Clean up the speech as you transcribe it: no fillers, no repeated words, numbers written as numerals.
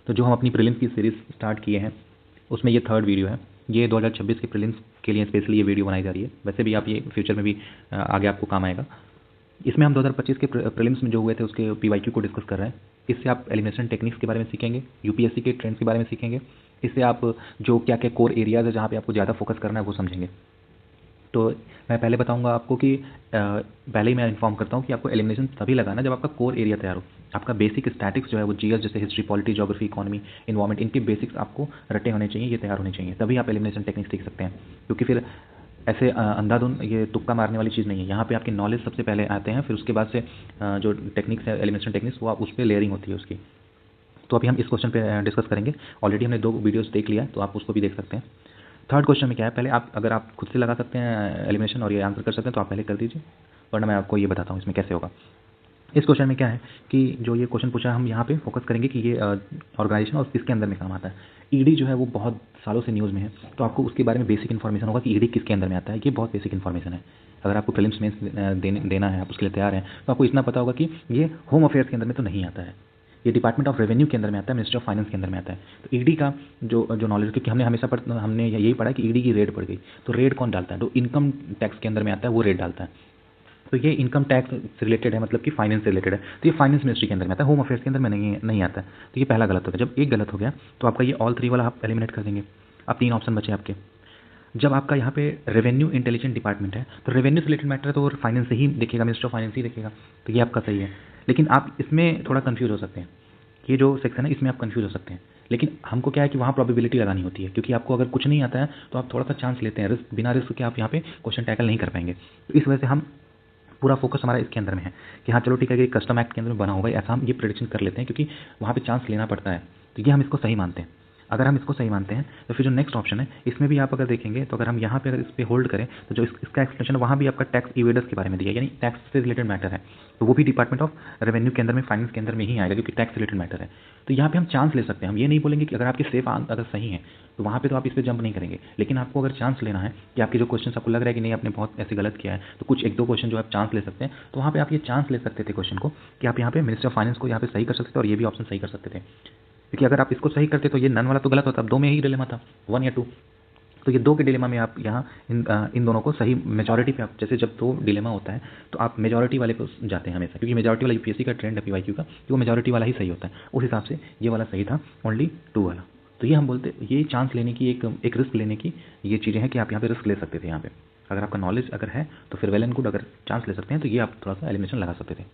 तो जो हम अपनी प्रीलिम्स की सीरीज़ स्टार्ट किए हैं उसमें ये थर्ड वीडियो है। ये 2026 के प्रीलिम्स के लिए स्पेशली ये वीडियो बनाई जा रही है। वैसे भी आप ये फ्यूचर में भी आगे आपको काम आएगा। इसमें हम 2025 के प्रीलिम्स में जो हुए थे उसके पीवाईक्यू को डिस्कस कर रहे हैं। इससे आप एलिमिनेशन टेक्निक्स के बारे में सीखेंगे, यूपीएससी के ट्रेंड्स के बारे में सीखेंगे। इससे आप जो क्या क्या कोर एरियाज़ है जहाँ पे आपको ज़्यादा फोकस करना है वो समझेंगे। तो मैं पहले बताऊंगा आपको कि पहले ही मैं इन्फॉर्म करता हूँ कि आपको एलिमिनेशन तभी लगाना जब आपका कोर एरिया तैयार हो। आपका बेसिक स्टैटिक्स जो है वो जीएस जैसे history, polity, geography, economy, environment, इनके बेसिक्स आपको रटे होने चाहिए, ये तैयार होने चाहिए, तभी आप एलिमिनेशन टेक्निक्स सीख सकते हैं। क्योंकि फिर ऐसे अंधाधुन ये तुक्का मारने वाली चीज़ नहीं है। यहाँ पे आपकी नॉलेज सबसे पहले आते हैं, फिर उसके बाद से जो टेक्निक्स है एलिमिनेशन टेक्निक्स वो आप उस पर लेयरिंग होती है उसकी। तो अभी हम इस क्वेश्चन पे डिस्कस करेंगे। ऑलरेडी हमने 2 वीडियोस देख लिया है तो आप उसको भी देख सकते हैं। थर्ड क्वेश्चन में क्या है, पहले आप अगर आप खुद से लगा सकते हैं एलिमिनेशन और ये आंसर कर सकते हैं तो आप पहले कर दीजिए, वरना मैं आपको ये बताता हूँ इसमें कैसे होगा। इस क्वेश्चन में क्या है कि जो ये क्वेश्चन पूछा है हम यहाँ पे फोकस करेंगे कि ये ऑर्गेनाइजेशन और किसके अंदर में काम आता है। ईडी जो है वो बहुत सालों से न्यूज़ में है, तो आपको उसके बारे में बेसिक इन्फॉर्मेशन होगा कि ईडी किसके अंदर में आता है। ये बहुत बेसिक इन्फॉर्मेशन है। अगर आपको प्रीलिम्स में देना है, आप उसके लिए तैयार हैं, तो आपको इतना पता होगा कि ये होम अफेयर्स के अंदर में तो नहीं आता है, ये डिपार्टमेंट ऑफ रेवेन्यू के अंदर में आता है, मिनिस्ट्री ऑफ फाइनेंस के अंदर में आता है। तो ईडी का जो नॉलेज, क्योंकि हमने हमेशा हमने यही पढ़ा कि ईडी की रेड पड़ गई, तो रेड कौन डालता है, जो इनकम टैक्स के अंदर में आता है वो रेड डालता है। तो ये इनकम टैक्स से रिलेटेड है, मतलब कि फाइनेंस से रिलेटेड है, तो ये फाइनेंस मिनिस्ट्री के अंदर में आता है, होम अफेयर्स के अंदर में नहीं आता है। तो ये पहला गलत हो गया। जब एक गलत हो गया तो आपका ये ऑल 3 वाला आप एलिमिनेट कर देंगे। अब 3 ऑप्शन बचे आपके। जब आपका यहाँ पे रेवेन्यू इंटेलिजेंट डिपार्टमेंट है तो रेवेन्यू से रिलेटेड मैटर है तो फाइनेंस से ही देखेगा, मिनिस्टर ऑफ फाइनेंस ही देखेगा, तो ये आपका सही है। लेकिन आप इसमें थोड़ा कन्फ्यूज हो सकते हैं, ये जो सेक्शन है इसमें आप कन्फ्यूज हो सकते हैं। लेकिन हमको क्या है कि वहाँ प्रोबेबिलिटी लगानी होती है, क्योंकि आपको अगर कुछ नहीं आता है तो आप थोड़ा सा चांस लेते हैं, रिस्क, बिना रिस्क के आप यहाँ पे क्वेश्चन टैकल नहीं कर पाएंगे। तो इस वजह से हम पूरा फोकस हमारा इसके अंदर में है कि हाँ चलो ठीक है कि कस्टम एक्ट के अंदर में बना होगा, ऐसा हम ये प्रेडिक्शन कर लेते हैं, क्योंकि वहाँ पे चांस लेना पड़ता है। तो ये हम इसको सही मानते हैं। अगर हम इसको सही मानते हैं तो फिर जो नेक्स्ट ऑप्शन है इसमें भी आप अगर देखेंगे तो अगर हम यहाँ पे अगर इस पर होल्ड करें तो जो इसका एक्सप्लेनेशन है वहाँ भी आपका टैक्स इवेडर्स के बारे में दिया है, यानी टैक्स से रिलेटेड मैटर है, तो वो भी डिपार्टमेंट ऑफ रेवेन्यू के अंदर में, फाइनेंस के अंदर में ही आएगा, क्योंकि टैक्स रिलेटेड मैटर है। तो यहाँ पे हम चांस ले सकते हैं। हम ये नहीं बोलेंगे कि अगर आपके सेफ अगर सही है तो वहाँ पे तो आप इस पर जंप नहीं करेंगे, लेकिन आपको अगर चांस लेना है कि आपके जो क्वेश्चन आपको लग रहा है कि नहीं आपने बहुत ऐसे गलत किया है, तो कुछ 1-2 क्वेश्चन जो आप चांस ले सकते हैं, तो वहाँ पे आप ये चांस ले सकते थे क्वेश्चन को कि आप यहाँ पे मिनिस्टर ऑफ फाइनेंस को यहाँ पे सही कर सकते थे और ये भी ऑप्शन सही कर सकते थे। क्योंकि अगर आप इसको सही करते तो ये नन वाला तो गलत होता, अब 2 में ही डिलेमा था, 1 या 2। तो ये 2 के डिलेमा में आप यहाँ इन दोनों को सही मेजॉरिटी पे, आप जैसे जब 2 डिलेमा होता है तो आप मेजॉरिटी वाले को जाते हैं हमेशा, क्योंकि मेजॉरिटी वाला यूपीएससी का ट्रेंड है पीवाईक्यू का कि वो मेजॉरिटी वाला ही सही होता है। उस हिसाब से ये वाला सही था, ओनली 2 वाला। तो ये हम बोलते, ये चांस लेने की एक रिस्क लेने की ये चीज़ें हैं कि आप यहाँ पे रिस्क ले सकते थे। यहाँ पे अगर आपका नॉलेज अगर है तो फिर वेल एंड गुड, अगर चांस ले सकते हैं तो ये आप थोड़ा सा एलिमिनेशन लगा सकते थे।